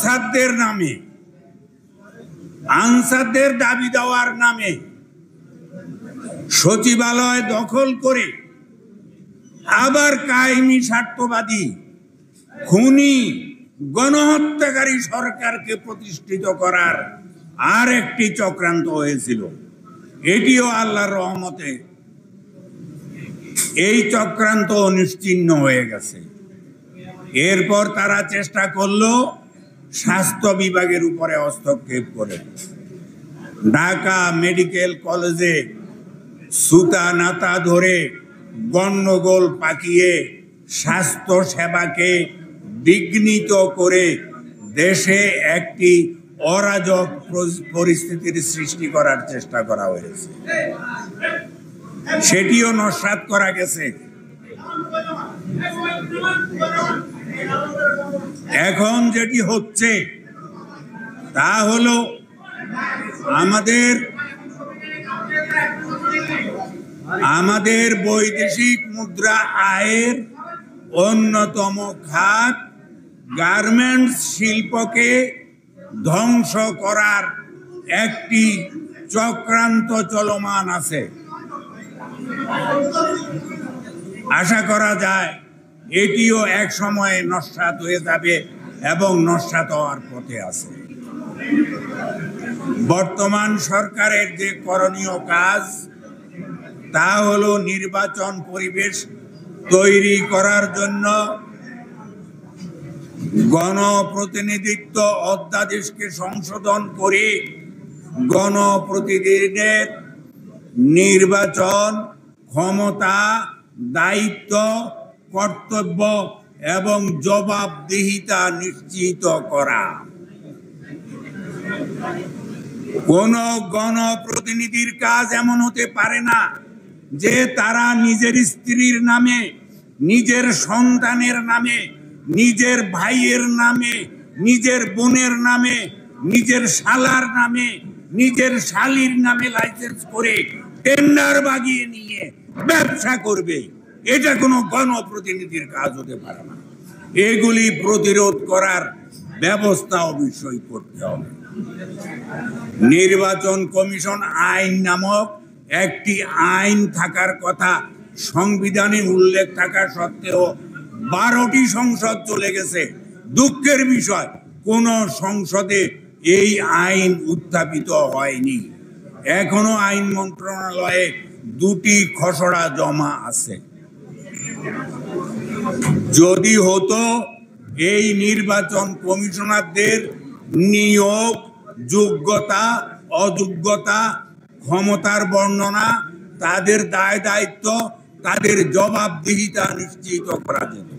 আনসারদের নামে, আনসারদের দাবি দেওয়ার নামে সচিবালয় দখল করে আবার কায়েমি স্বার্থবাদী খুনি গণহত্যাকারী সরকারকে প্রতিষ্ঠিত করার আর একটি চক্রান্ত হয়েছিল। এটিও আল্লাহর রহমতে এই চক্রান্ত নিশ্চিহ্ন হয়ে গেছে। এরপর তারা চেষ্টা করলো স্বাস্থ্য বিভাগের উপরে হস্তক্ষেপ করে ঢাকা মেডিকেল কলেজে সুতা নাতা ধরে গন্ডগোল পাকিয়ে স্বাস্থ্য সেবাকে বিঘ্নিত করে দেশে একটি অরাজক পরিস্থিতির সৃষ্টি করার চেষ্টা করা হয়েছে। সেটিও নস্যাৎ করা গেছে। এখন যেটি হচ্ছে তা হলো আমাদের বৈদেশিক মুদ্রা আয়ের অন্যতম খাত গার্মেন্টস শিল্পকে ধ্বংস করার একটি চক্রান্ত চলমান আছে। আশা করা যায় এটিও এক সময়ে নস্যাৎ হয়ে যাবে এবং নস্যাৎ হওয়ার পথে আছে। বর্তমান সরকারের যে করণীয় কাজ তা হলো নির্বাচন পরিবেশ তৈরি করার জন্য গণপ্রতিনিধিত্ব অধ্যাদেশকে সংশোধন করে গণপ্রতিনিধিদের নির্বাচন ক্ষমতা, দায়িত্ব, কর্তব্য এবং জবাবদিহিতা নিশ্চিত করা। কোন গণপ্রতিনিধির কাজ এমন হতে পারে না যে তারা নিজের স্ত্রীর নামে, নিজের সন্তানের নামে, নিজের ভাইয়ের নামে, নিজের বোনের নামে, নিজের শালার নামে, নিজের শালির নামে লাইসেন্স করে টেন্ডার বাগিয়ে নিয়ে ব্যবসা করবে। এটা কোনো গণপ্রতিনিধির কাজ হতে পারে না। এগুলি প্রতিরোধ করার ব্যবস্থা অবশ্যই করতে হবে। নির্বাচন কমিশন আইন নামক একটি আইন থাকার কথা সংবিধানে উল্লেখ থাকা সত্ত্বেও 12টি সংসদ চলে গেছে। দুঃখের বিষয়, কোন সংসদে এই আইন উত্থাপিত হয়নি। এখনো আইন মন্ত্রণালয়ে 2টি খসড়া জমা আছে। যদি হতো এই নির্বাচন কমিশনারদের নিয়োগ, যোগ্যতা, অযোগ্যতা, ক্ষমতার বর্ণনা, তাদের দায় দায়িত্ব, তাদের জবাবদিহিতা নিশ্চিত করা যেত।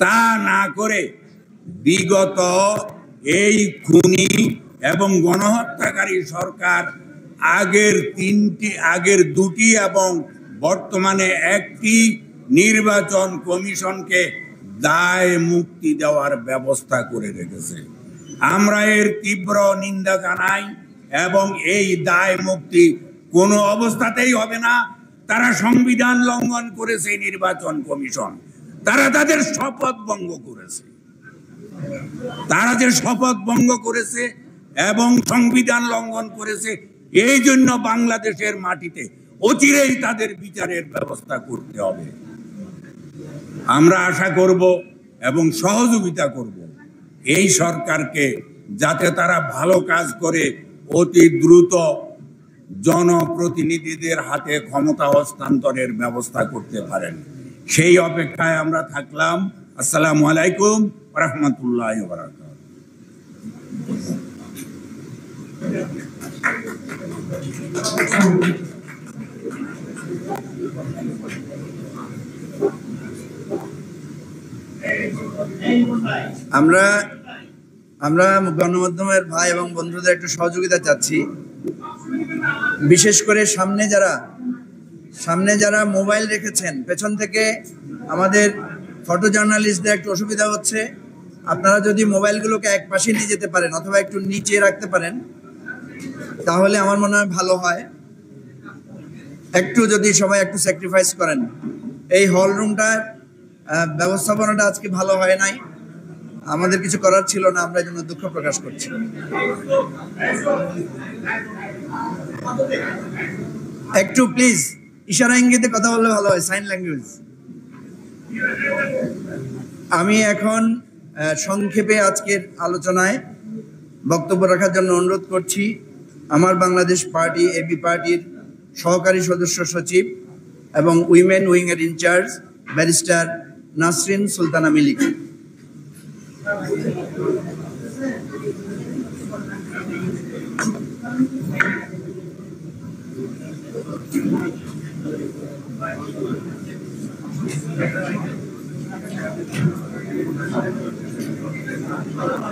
তা না করে বিগত এই খুনি এবং গণহত্যাকারী সরকার আগের 2টি এবং বর্তমানে একটি নির্বাচন কমিশনকে দায় মুক্তি দেওয়ার ব্যবস্থা করে রেখেছে। আমরা এর তীব্র নিন্দা জানাই এবং এই দায় মুক্তি কোনো অবস্থাতেই হবে না। তারা সংবিধান লঙ্ঘন করেছে। নির্বাচন কমিশন তারা তাদের শপথ ভঙ্গ করেছে। তারা যে শপথ ভঙ্গ করেছে এবং সংবিধান লঙ্ঘন করেছে, এই জন্য বাংলাদেশের মাটিতে অচিরেই তাদের বিচারের ব্যবস্থা করতে হবে। আমরা আশা করব এবং সহযোগিতা করব এই সরকারকে, যাতে তারা ভালো কাজ করে অতি দ্রুত জনপ্রতিনিধিদের হাতে ক্ষমতা হস্তান্তরের ব্যবস্থা করতে পারেন। সেই অপেক্ষায় আমরা থাকলাম। আসসালামু আলাইকুম ওয়া রাহমাতুল্লাহি ওয়া বারাকাতুহু। আমরা গণমাধ্যমের ভাই এবং বন্ধুদের একটু সহযোগিতা চাচ্ছি। বিশেষ করে সামনে যারা মোবাইল রেখেছেন, পেছন থেকে আমাদের ফটো জার্নালিস্টদের একটু অসুবিধা হচ্ছে। আপনারা যদি মোবাইলগুলোকে এক পাশে নিয়ে যেতে পারেন অথবা একটু নিচে রাখতে পারেন তাহলে আমার মনে হয় ভালো হয়। একটু যদি সবাই একটু স্যাক্রিফাইস করেন। এই হল রুমটার ব্যবস্থাপনাটা আজকে ভালো হয় নাই। আমাদের কিছু করার ছিল না, আমরা এই জন্য দুঃখ প্রকাশ করছি। একটু প্লিজ ইশারা ইঙ্গিতে কথা বললে ভালো হয়, সাইন ল্যাঙ্গুয়েজ। আমি এখন সংক্ষেপে আজকের আলোচনায় বক্তব্য রাখার জন্য অনুরোধ করছি আমার বাংলাদেশ পার্টি এবি পার্টির সহকারী সদস্য সচিব এবং উইমেন উইংয়ের in-charge barrister Nasrin Sultana Milik.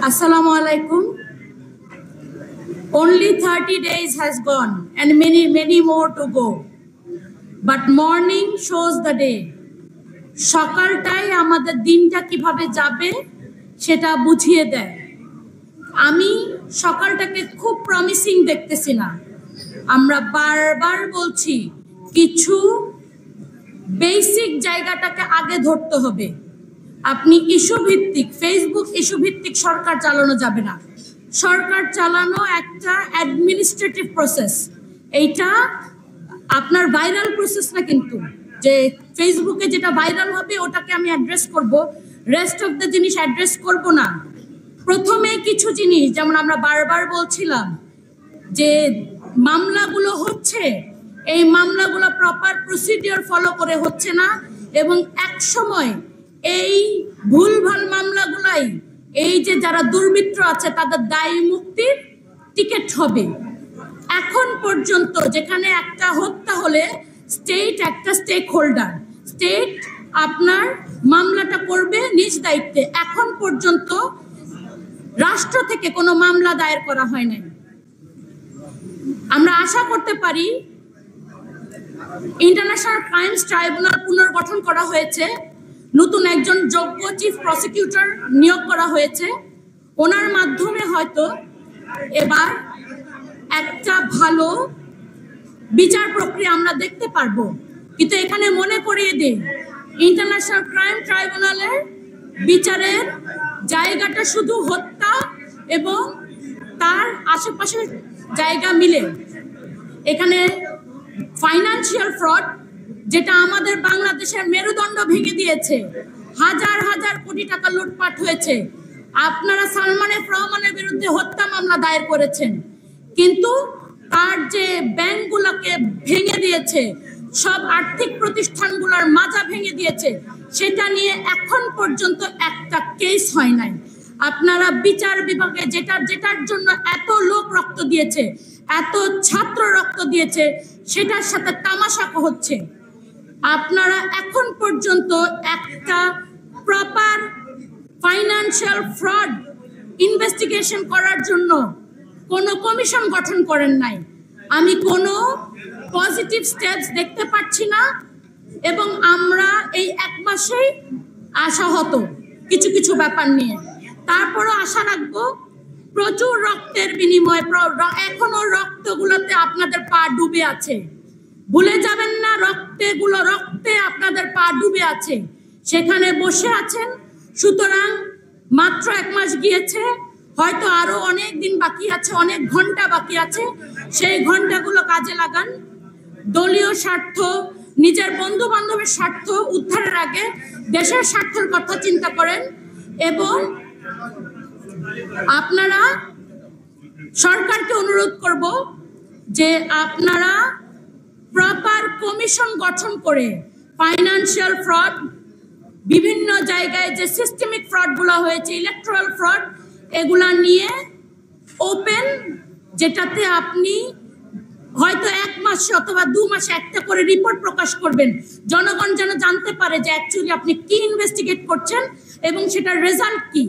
Assalamu alaikum. Only 30 days has gone and many more to go. But morning shows the day. সকালটাই আমাদের দিনটা কিভাবে যাবে সেটা বুঝিয়ে দেয়। আমি সকালটাকে খুব প্রমিসিং দেখতেছি না। আমরা বারবার বলছি কিছু বেসিক জায়গাটাকে আগে ধরতে হবে। আপনি ইস্যু ভিত্তিক, ফেসবুক ইস্যু ভিত্তিক সরকার চালানো যাবে না। সরকার চালানো একটা অ্যাডমিনিস্ট্রেটিভ প্রসেস। এইটা আপনার ভাইরাল প্রসেস না, কিন্তু যে ফেসবুকে যেটা ভাইরাল হবে ওটাকে আমি অ্যাড্রেস করব, রেস্ট অফ দ্য জিনিস অ্যাড্রেস করব না। প্রথমে কিছু জিনিস যেমন আমরা বারবার বলছিলাম যে মামলাগুলো হচ্ছে, এই মামলাগুলো প্রপার প্রসিডিওর ফলো করে হচ্ছে না, এবং এক সময় এই ভুলভাল মামলাগুলাই এই যে যারা দুর্বৃত্ত আছে তাদের দায়ী মুক্তির টিকিট হবে। এখন পর্যন্ত যেখানে একটা হত্যা হলে স্টেট একটা স্টেক হোল্ডার, স্টেট আপনার মামলাটা করবে নিজ দায়িত্বে। এখন পর্যন্ত রাষ্ট্র থেকে কোনো মামলা দায়ের করা হয় নাই। আমরা আশা করতে পারি ইন্টারন্যাশনাল ক্রাইমস ট্রাইব্যুনাল পুনর্গঠন করা হয়েছে, নতুন একজন যোগ্য চিফ প্রসিকিউটর নিয়োগ করা হয়েছে, ওনার মাধ্যমে হয়তো এবার একটা ভালো বিচার প্রক্রিয়া আমরা দেখতে পারবো। কিন্তু এখানে মনে করিয়ে দিই, ইন্টারন্যাশনাল ক্রাইম ট্রাইব্যুনালের বিচারের জায়গাটা শুধু হত্যা এবং তার আশেপাশের জায়গা মিলে। এখানে ফাইন্যান্সিয়াল ফ্রড, যেটা আমাদের বাংলাদেশের মেরুদণ্ড ভেঙে দিয়েছে, হাজার হাজার কোটি টাকা লুটপাট হয়েছে। আপনারা সালমান এফ রহমানের বিরুদ্ধে হত্যা মামলা দায়ের করেছেন, কিন্তু তার যে ব্যাংকগুলোকে ভেঙে দিয়েছে, সব আর্থিক প্রতিষ্ঠানগুলোর মাজা ভেঙে দিয়েছে, সেটা নিয়ে এখন পর্যন্ত একটা কেস হয় নাই। আপনারা বিচার বিভাগে যেটার জন্য এত লোক রক্ত দিয়েছে, এত ছাত্র রক্ত দিয়েছে, সেটার সাথে তামাশা হচ্ছে। আপনারা এখন পর্যন্ত একটা প্রপার ফাইন্যান্সিয়াল ফ্রড ইনভেস্টিগেশন করার জন্য কোনো কমিশন গঠন করেন নাই। আমি কোনো পজিটিভ স্টেপস দেখতে পাচ্ছি না, এবং আমরা এই এক মাসেই আশাহত কিছু কিছু ব্যাপার নিয়ে। তারপরও আশা রাখবো, প্রচুর রক্তের বিনিময়ে এখনো রক্তগুলোতে আপনাদের পা ডুবে আছে। ভুলে যাবেন না, রক্তে আপনাদের পা ডুবে আছে, সেখানে বসে আছেন। সুতরাং মাত্র 1 মাস গিয়েছে, হয়তো আরো অনেক দিন বাকি আছে, অনেক ঘন্টা বাকি আছে। সেই ঘন্টাগুলো কাজে লাগান। দলীয় স্বার্থ, নিজের বন্ধু বান্ধবের স্বার্থ উদ্ধারের আগে দেশের স্বার্থের কথা চিন্তা করেন, এবং আপনারা সরকারকে অনুরোধ করব যে আপনারা প্রপার কমিশন গঠন করে ফাইন্যান্সিয়াল ফ্রড, বিভিন্ন জায়গায় যে সিস্টেমিক ফ্রডগুলো হয়েছে, ইলেকট্রাল ফ্রড, এগুলা নিয়ে ওপেন, যেটাতে আপনি হয়তো 1 মাসে অথবা 2 মাসে একটা করে রিপোর্ট প্রকাশ করবেন, জনগণ যেন জানতে পারে যে অ্যাকচুয়ালি আপনি কি ইনভেস্টিগেট করছেন এবং সেটার রেজাল্ট কি।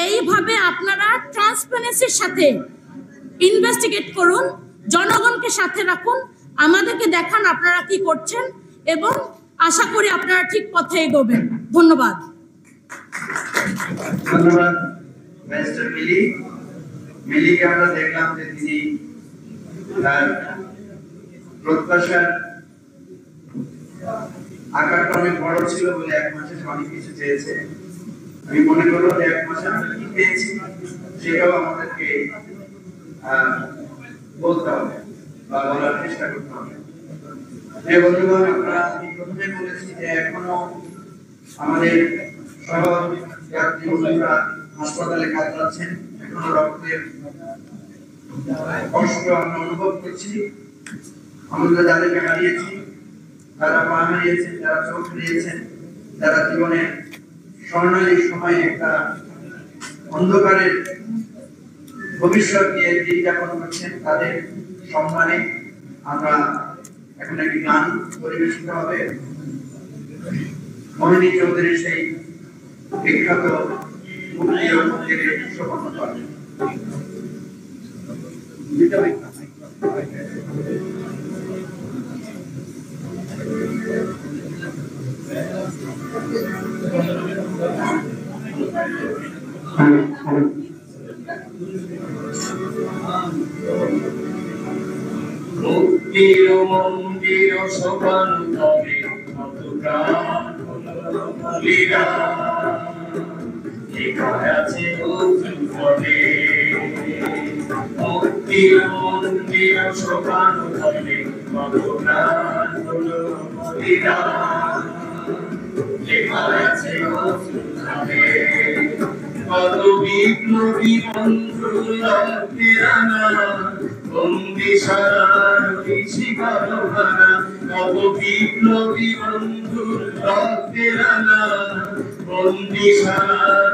এইভাবে আপনারা ট্রান্সপারেন্সির সাথে ইনভেস্টিগেট করুন, জনগণকে সাথে রাখুন, আমাদেরকে দেখান আপনারা কি করছেন, এবং আশা করি আপনারা ঠিক পথে এগোবেন। ধন্যবাদ। ধন্যবাদ মিস্টার মিলিকে আমরা দেখলাম যে তিনি তার প্রত্যাশার আকারটা অনেক বড় ছিল বলে 1 মাসে অনেক কিছু চেয়েছে। আমি মনে করব যে 1 মাসে আমরা কি পেয়েছি সেটাও আমাদেরকে বলতে হবে বা বলার চেষ্টা করতে হবে। এই বন্ধুগণ, আমরা প্রথমে বলেছি যে এখনো আমাদের সহযাত্রী বন্ধুরা হাসপাতালে কাজ করছেন, এখনো রক্তের কষ্ট আমরা অনুভব করছি। আমরা যাদেরকে হারিয়েছি, তারা পা হারিয়েছেন, যারা চোখ হারিয়েছেন, যারা জীবনে স্বর্ণালী সময়ে একটা অন্ধকারের ভবিষ্যৎ নিয়ে দিন যাপন করছেন, তাদের সম্মানে আমরা এখন একটি গান পরিবেশিত হবে। মোহিনী চৌধুরীর সেই বিখ্যাত মুক্তি ও মন্দিরের শোভন করে। মুক্তির মন্দির শোভন করে কত প্রাণ বলিরা লেখা আছে ওখানে। মুক্তির মন্দির শোভন করে কত প্রাণ বলিরা লেখা আছে ওখানে। কত বিপ্লবী বন্ধুর রক্তের রাঙা বন্দিশালার শিকার ভাঙা। কত বিপ্লবী বন্ধুর রক্তের রাঙা বন্দিশালার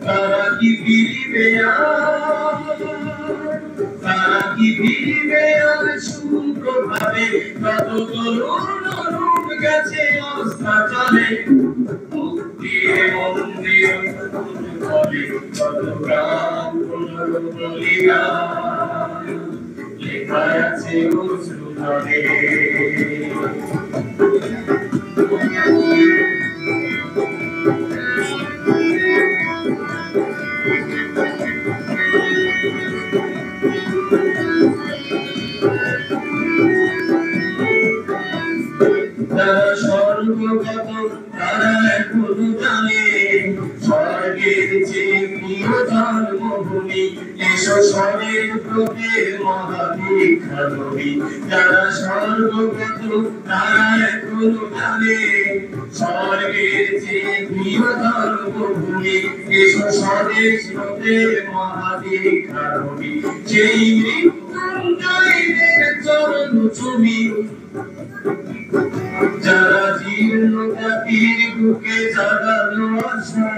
তারা কি ফিরিবে তারা কি ফিরিবে আর সুপ্রভাবে। কত তরুণ গেছে অস্তাচলে মুক্তির মন্দির বলে কত প্রাণ বলিরা লেখা আছে অশ্রুধরে। তারা স্বর্গগত, তারা এখনো জানে স্বর্গের যে প্রিয় জন্মভূমি। এসো স্বরের প্রভের মহাদীক্ষা নবী। যারা স্বর্গগত, তারা এখনো জানে স্বর্গের যে প্রিয় জন্মভূমি। এসো স্বদেশ প্রভের মহাদীক্ষা নবী। সেই মৃত্যুঞ্জয়ের চরণ চুমি যারা জীর্ণ জাতির বুকে জাগালো আশা।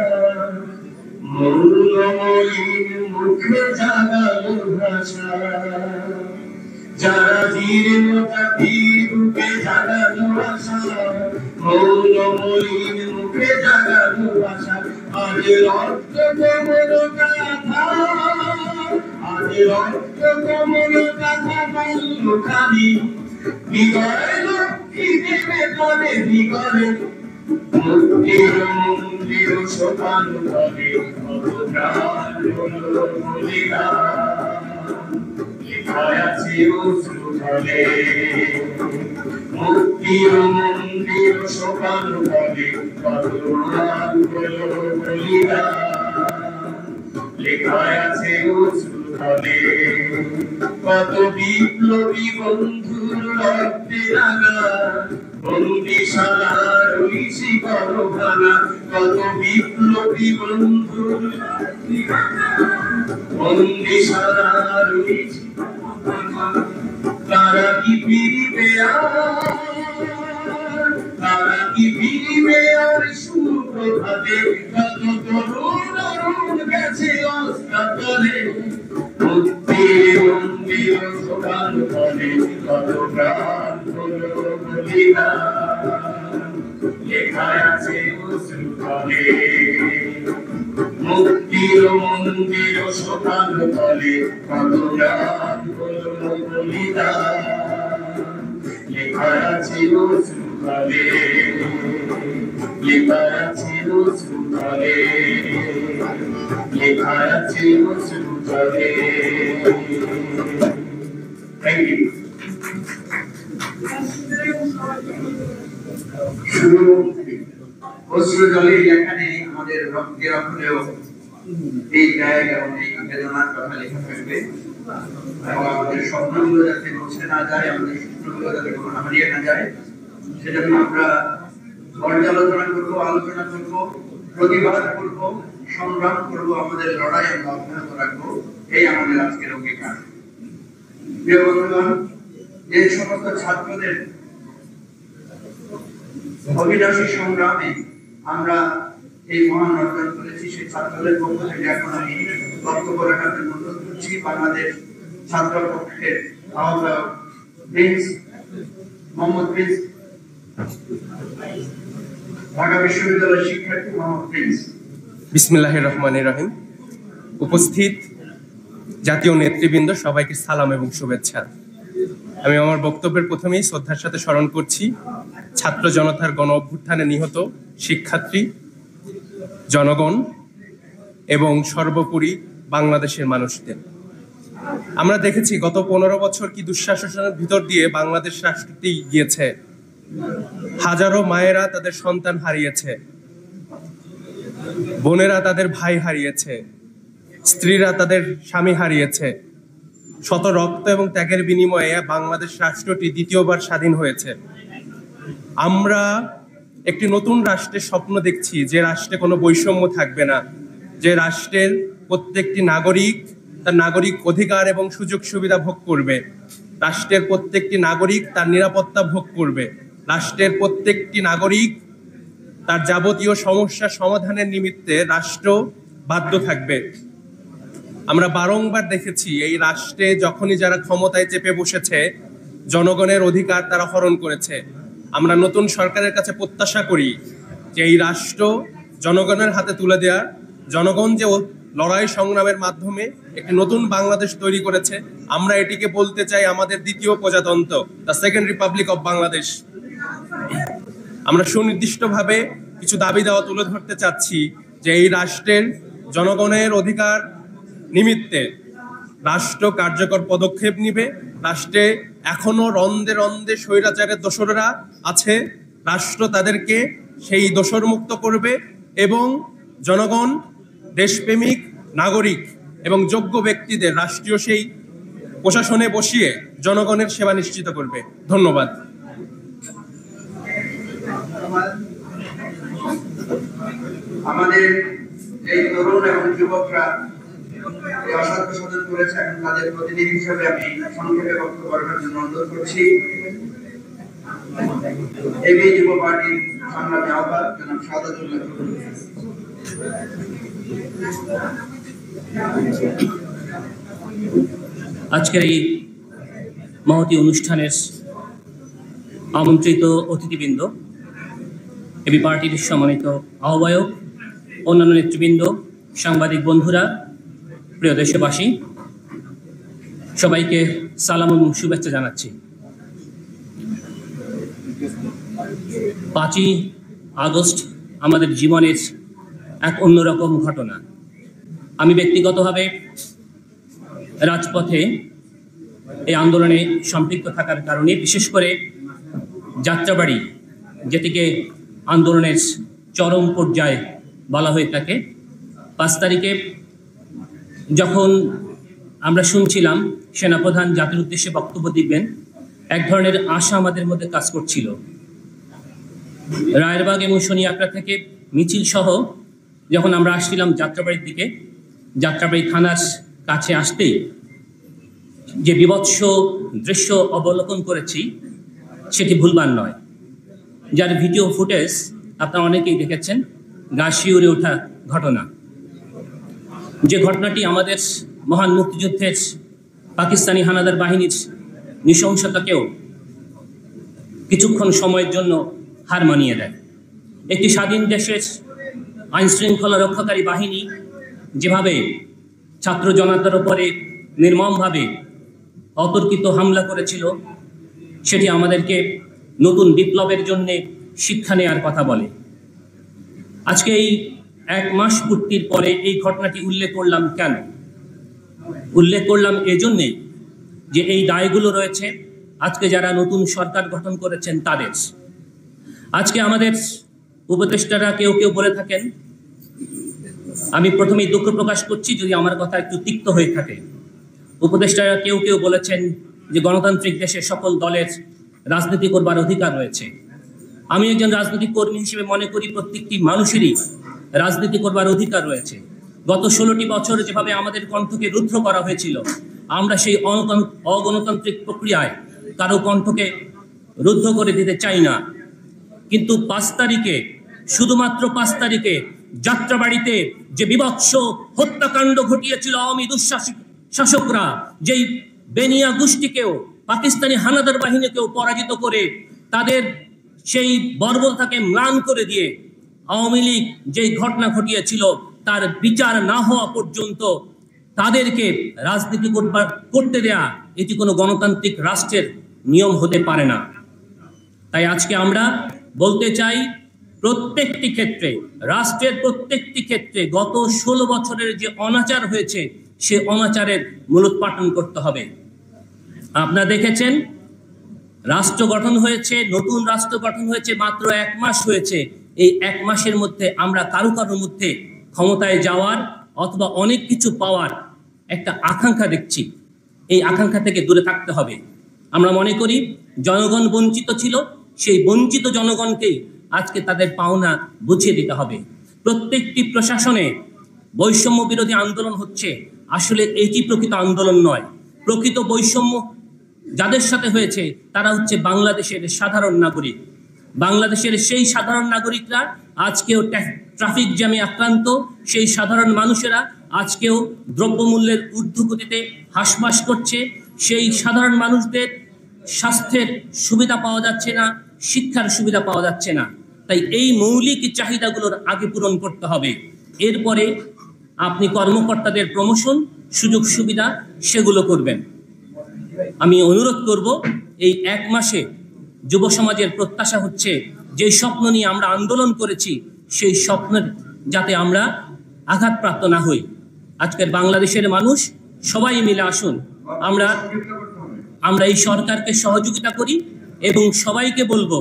মৌনময়ীর মুখে জাগালো ভাষা। যারা জীর্ণ জাতির বুকে জাগালো আশা। মৌনময়ীর মুখে জাগালো ভাষা। আজ রক্ত কমল গাথা, আজ রক্ত কমল গাথা বাল্যকালী। বিগড়ে লক্ষ্মী দেবে তলে বিগড়ে মুক্তির মন্দির শোভান করে কত প্রাণ বলিরা লেখা আছে অশ্রুধরে। মুক্তির মন্দির শোভান করে কত প্রাণ বলিরা লেখা আছে অশ্রুধরে। কত বিপ্লবী বন্ধুর রক্তে রাঙা বন্দিশালার শিকল ভাঙা। কত বিপ্লবী বন্ধুর বন্দিশালার তারা কি ফিরিবে তারা কি ফিরিবে আর সুপ্রভাতে। কত তরুণ গেছে অস্তাচলে মুক্তির মন্দির শোভান করে কত প্রাণ বলিরা লেখা আছে অশ্রুধরে। মুক্তির মন্দির শোভান করে কত প্রাণ বলিরা লেখা আছে অশ্রুধরে। লেখা আছে অশ্রুধরে। লেখা আছে অশ্রুধরে। Thank you. শুধু অশ্রু জলে লেখা নেই, আমাদের রক্তের অক্ষরেও এই ত্যাগ এবং এই বেদনার কথা লেখা থাকবে। এবং আমাদের স্বপ্নগুলো যাতে মুছে না যায়, আমাদের স্বপ্নগুলো যাতে কখনো হারিয়ে না যায়, সেজন্য আমরা পর্যালোচনা করবো, আলোচনা করবো, প্রতিবাদ করবো, সংগ্রাম করবো, আমাদের লড়াই আমরা অব্যাহত রাখবো। এই আমাদের আজকের অঙ্গীকার। প্রিয় বন্ধুগণ, যে সমস্ত ছাত্রদের অভিলাষী সংগ্রামে আমরা এই মহান অর্জন করেছি, সেই ছাত্রদের পক্ষ থেকে এখন আমি বক্তব্য রাখার জন্য অনুরোধ করছি বাংলাদেশ ছাত্র পক্ষের আহ্বায়ক প্রিন্স মোহাম্মদ প্রিন্স, ঢাকা বিশ্ববিদ্যালয়ের শিক্ষার্থী মোহাম্মদ প্রিন্স। বিসমিল্লাহির রহমানির রহিম। উপস্থিত জাতীয় নেতৃবৃন্দ, সবাইকে সালাম এবং শুভেচ্ছা। আমি আমার বক্তব্যের প্রথমেই শ্রদ্ধার সাথে স্মরণ করছি ছাত্র জনতার গণ অভ্যুত্থানে নিহত শিক্ষার্থী, জনগণ এবং সর্বোপরি বাংলাদেশের মানুষদের। আমরা দেখেছি গত 15 বছর কি দুঃশাসনের ভিতর দিয়ে বাংলাদেশ রাষ্ট্রটি গিয়েছে। হাজারো মায়েরা তাদের সন্তান হারিয়েছে, বোনেরা তাদের ভাই হারিয়েছে, স্ত্রীরা তাদের স্বামী হারিয়েছে। শত রক্ত এবং ত্যাগের বিনিময়ে বাংলাদেশ রাষ্ট্রটি দ্বিতীয়বার স্বাধীন হয়েছে। আমরা একটি নতুন রাষ্ট্রের স্বপ্ন দেখছি, যে রাষ্ট্রে কোনো বৈষম্য থাকবে না, যে রাষ্ট্রের প্রত্যেকটি নাগরিক তার নাগরিক অধিকার এবং সুযোগ সুবিধা ভোগ করবে, রাষ্ট্রের প্রত্যেকটি নাগরিক তার নিরাপত্তা ভোগ করবে, রাষ্ট্রের প্রত্যেকটি নাগরিক তার যাবতীয় সমস্যা সমাধানের নিমিত্তে রাষ্ট্র বাধ্য থাকবে। আমরা বারংবার দেখেছি এই রাষ্ট্রে যখনই যারা ক্ষমতায় চেপে বসেছে, জনগণের অধিকার তারা হরণ করেছে। আমরা নতুন সরকারের কাছে প্রত্যাশা করি যে এই রাষ্ট্র জনগণের হাতে তুলে দেওয়ার, জনগণ যে লড়াই সংগ্রামের মাধ্যমে একটি নতুন বাংলাদেশ তৈরি করেছে, আমরা এটিকে বলতে চাই আমাদের দ্বিতীয় প্রজাতন্ত্র, the second Republic of Bangladesh. আমরা সুনির্দিষ্টভাবে কিছু দাবি দেওয়া তুলে ধরতে চাচ্ছি যে এই রাষ্ট্রের জনগণের অধিকার নিমিত্তে রাষ্ট্র কার্যকর পদক্ষেপ নিবে। রাষ্ট্রে এখনো রন্দে রন্দে স্বৈরাচারের দোসররা আছে, রাষ্ট্র তাদেরকে সেই দোসর মুক্ত করবে এবং জনগণ, দেশপ্রেমিক নাগরিক এবং যোগ্য ব্যক্তিদের রাষ্ট্রীয় সেই প্রশাসনে বসিয়ে জনগণের সেবা নিশ্চিত করবে। ধন্যবাদ। আমাদের এই তরুণ এবং যুবকরা অসাধ্য সাধন করেছে, এখন তাদের প্রতিনিধি হিসেবে আমি সংক্ষেপে বক্তব্য রাখার জন্য অনুরোধ করছি এবি যুব পার্টির সংগ্রামী আহ্বায়ক জনাব সাদাতুল্লাহ। আজকের এই মহতী অনুষ্ঠানের আমন্ত্রিত অতিথিবৃন্দ, এবি পার্টির সম্মানিত আহ্বায়ক, অন্যান্য নেতৃবৃন্দ, সাংবাদিক বন্ধুরা, প্রিয় দেশবাসী, সবাইকে সালাম এবং শুভেচ্ছা জানাচ্ছি। 5ই আগস্ট আমাদের জীবনের এক অন্যরকম ঘটনা। আমি ব্যক্তিগতভাবে রাজপথে এই আন্দোলনে সম্পৃক্ত থাকার কারণে, বিশেষ করে যাত্রাবাড়ি, যেটিকে আন্দোলনের চরম পর্যায়ে বলা হয়ে থাকে, 5 তারিখে যখন আমরা শুনছিলাম সেনাপ্রধান জাতির উদ্দেশ্যে বক্তব্য দিবেন, এক ধরনের আশা আমাদের মধ্যে কাজ করছিল। রায়েরবাগ এবং শনিয়াকড়া থেকে মিছিল সহ যখন আমরা আসছিলাম যাত্রাবাড়ির দিকে, যাত্রাবাড়ি থানার কাছে আসতেই যে বিভৎস দৃশ্য অবলোকন করেছি সেটি ভুলবার নয়। যার ভিডিও ফুটেজ আপনারা অনেকেই দেখেছেন, গা শিউরে ওঠা ঘটনা। যে ঘটনাটি আমাদের মহান মুক্তিযুদ্ধের পাকিস্তানি হানাদার বাহিনীর নৃশংসতাকেও কিছুক্ষণ সময়ের জন্য হার মানিয়ে দেয়। একটি স্বাধীন দেশের আইনশৃঙ্খলা রক্ষাকারী বাহিনী যেভাবে ছাত্র জনতার উপরে নির্মমভাবে অতর্কিত হামলা করেছিল, সেটি আমাদেরকে নতুন বিপ্লবের জন্যে শিক্ষা নেওয়ার কথা বলে। আজকে এই 1 মাস পূর্তির পরে এই ঘটনাটি উল্লেখ করলাম কেন? উল্লেখ করলাম এজন্যে যে এই দায়গুলো রয়েছে আজকে যারা নতুন সরকার গঠন করেছেন তাদের। আজকে আমাদের উপদেষ্টারা কেউ কেউ বলে থাকেন, আমি প্রথমেই দুঃখ প্রকাশ করছি যদি আমার কথা একটু তিক্ত হয়ে থাকে, উপদেষ্টারা কেউ কেউ বলেছেন যে গণতান্ত্রিক দেশে সকল দলের রাজনীতি করবার অধিকার রয়েছে। আমি একজন রাজনৈতিক কর্মী হিসেবে মনে করি প্রত্যেকটি মানুষেরই রাজনীতি করবার অধিকার রয়েছে। গত 16টি বছর যেভাবে আমাদের কণ্ঠকে রুদ্ধ করা হয়েছিল, আমরা সেই অগণতান্ত্রিক প্রক্রিয়ায় কারো কণ্ঠকে রুদ্ধ করে দিতে চাই না। কিন্তু 5 তারিখে, শুধুমাত্র 5 তারিখে যাত্রাবাড়িতে যে বিভৎস হত্যাকাণ্ড ঘটিয়েছিল আওয়ামী শাসকরা, যেই বেনিয়া গোষ্ঠীকেও, পাকিস্তানি হানাদার বাহিনীকেও পরাজিত করে তাদের সেই বর্বরতাকে ম্লান করে দিয়ে আওয়ামী লীগ যেই ঘটনা ঘটিয়েছিল তার বিচার না হওয়া পর্যন্ত তাদেরকে রাজনীতি করতে দেয়া, এটি কোনো গণতান্ত্রিক রাষ্ট্রের নিয়ম হতে পারে না। তাই আজকে আমরা বলতে চাই, প্রত্যেকটি ক্ষেত্রে, রাষ্ট্রের প্রত্যেকটি ক্ষেত্রে গত 16 বছরের যে অনাচার হয়েছে সে অনাচারের মূলোৎপাটন করতে হবে। আপনারা দেখেছেন রাষ্ট্র গঠন হয়েছে, নতুন রাষ্ট্র গঠন হয়েছে মাত্র 1 মাস হয়েছে। এই 1 মাসের মধ্যে আমরা কারো মধ্যে ক্ষমতায় যাওয়ার অথবা অনেক কিছু পাওয়ার একটা আকাঙ্ক্ষা দেখছি। এই আকাঙ্ক্ষা থেকে দূরে থাকতে হবে। আমরা মনে করি জনগণ বঞ্চিত ছিল, সেই বঞ্চিত জনগণকেই আজকে তাদের পাওনা বুঝিয়ে দিতে হবে। প্রত্যেকটি প্রশাসনে বৈষম্য বিরোধী আন্দোলন হচ্ছে, আসলে এটি প্রকৃত আন্দোলন নয়। প্রকৃত বৈষম্য যাদের সাথে হয়েছে তারা হচ্ছে বাংলাদেশের সাধারণ নাগরিক। বাংলাদেশের সেই সাধারণ নাগরিকরা আজকেও ট্রাফিক জ্যামে আক্রান্ত, সেই সাধারণ মানুষেরা আজকেও দ্রব্যমূল্যের ঊর্ধ্বগতিতে হাঁসফাঁস করছে। সেই সাধারণ মানুষদের স্বাস্থ্যের সুবিধা পাওয়া যাচ্ছে না, শিক্ষার সুবিধা পাওয়া যাচ্ছে না। তাই এই মৌলিক চাহিদাগুলোর আগে পূরণ করতে হবে। এরপরে আপনি কর্মকর্তাদের প্রমোশন, সুযোগ সুবিধা সেগুলো করবেন। আমি অনুরোধ করব, এই 1 মাসে যুব সমাজের প্রত্যাশা হচ্ছে যে স্বপ্ন নিয়ে আমরা আন্দোলন করেছি সেই স্বপ্নের যাতে আমরা আঘাতপ্রাপ্ত না হই। আজকের বাংলাদেশের মানুষ সবাই মিলে আসুন, আমরা এই সরকারকে সহযোগিতা করি এবং সবাইকে বলবো